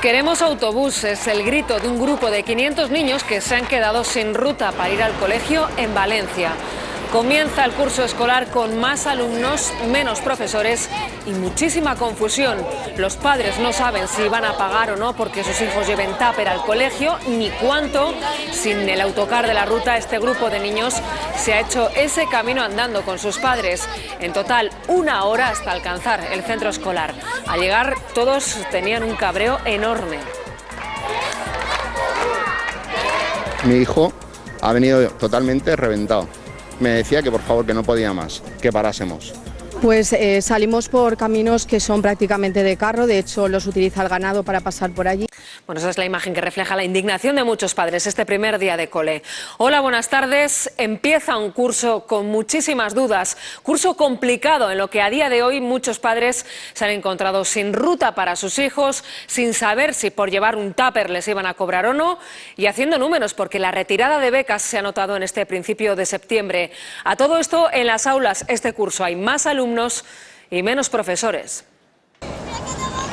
Queremos autobús, es el grito de un grupo de 500 niños que se han quedado sin ruta para ir al colegio en Valencia. Comienza el curso escolar con más alumnos, menos profesores y muchísima confusión. Los padres no saben si van a pagar o no porque sus hijos lleven tupper al colegio, ni cuánto. Sin el autocar de la ruta, este grupo de niños se ha hecho ese camino andando con sus padres. En total, 1 hora hasta alcanzar el centro escolar. Al llegar, todos tenían un cabreo enorme. Mi hijo ha venido totalmente reventado. Me decía que por favor que no podía más, que parásemos. Pues salimos por caminos que son prácticamente de carro, de hecho los utiliza el ganado para pasar por allí. Bueno, esa es la imagen que refleja la indignación de muchos padres este primer día de cole. Hola, buenas tardes. Empieza un curso con muchísimas dudas, curso complicado en lo que a día de hoy muchos padres se han encontrado sin ruta para sus hijos, sin saber si por llevar un tupper les iban a cobrar o no y haciendo números porque la retirada de becas se ha notado en este principio de septiembre. A todo esto, en las aulas este curso hay más alumnos y menos profesores.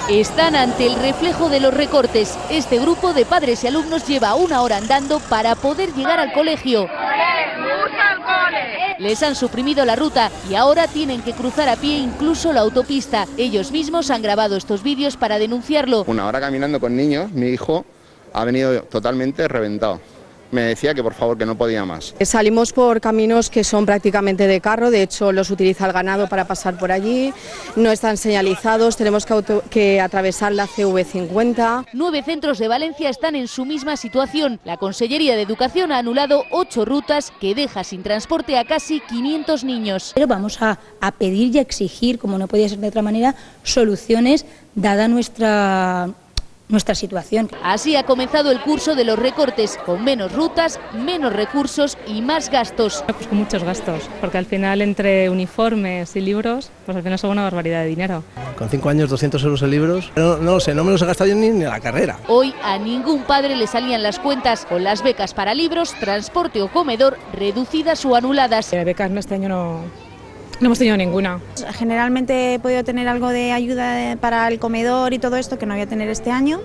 Están ante el reflejo de los recortes. Este grupo de padres y alumnos lleva 1 hora andando para poder llegar al colegio. Les han suprimido la ruta y ahora tienen que cruzar a pie incluso la autopista. Ellos mismos han grabado estos vídeos para denunciarlo. 1 hora caminando con niños, mi hijo ha venido totalmente reventado. Me decía que por favor que no podía más. Salimos por caminos que son prácticamente de carro, de hecho los utiliza el ganado para pasar por allí, no están señalizados, tenemos que atravesar la CV50. 9 centros de Valencia están en su misma situación. La Consellería de Educación ha anulado 8 rutas que deja sin transporte a casi 500 niños. Pero vamos a pedir y a exigir, como no podía ser de otra manera, soluciones dada nuestra situación. Así ha comenzado el curso de los recortes, con menos rutas, menos recursos y más gastos. Pues con muchos gastos, porque al final entre uniformes y libros, pues al final son una barbaridad de dinero. Con 5 años, 200 euros en libros, no lo sé, no me los he gastado yo ni en la carrera. Hoy a ningún padre le salían las cuentas, con las becas para libros, transporte o comedor reducidas o anuladas. Becas este año no hemos tenido ninguna. Generalmente he podido tener algo de ayuda para el comedor y todo esto que no voy a tener este año,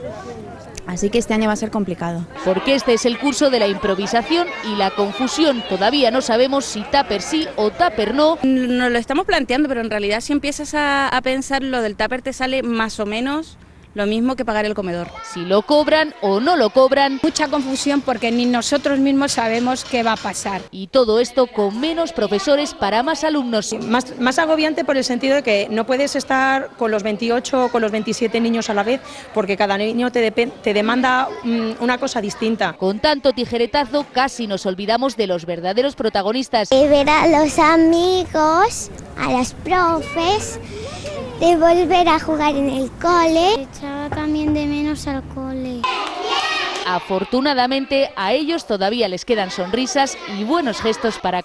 así que este año va a ser complicado. Porque este es el curso de la improvisación y la confusión. Todavía no sabemos si tupper sí o tupper no. Nos lo estamos planteando, pero en realidad si empiezas a pensar lo del tupper te sale más o menos lo mismo que pagar el comedor. Si lo cobran o no lo cobran. Mucha confusión porque ni nosotros mismos sabemos qué va a pasar. Y todo esto con menos profesores para más alumnos. Más agobiante por el sentido de que no puedes estar con los 28 o con los 27 niños a la vez porque cada niño te demanda una cosa distinta. Con tanto tijeretazo casi nos olvidamos de los verdaderos protagonistas. De ver a los amigos, a las profes, de volver a jugar en el cole. Echaba también de menos al cole. Afortunadamente a ellos todavía les quedan sonrisas y buenos gestos para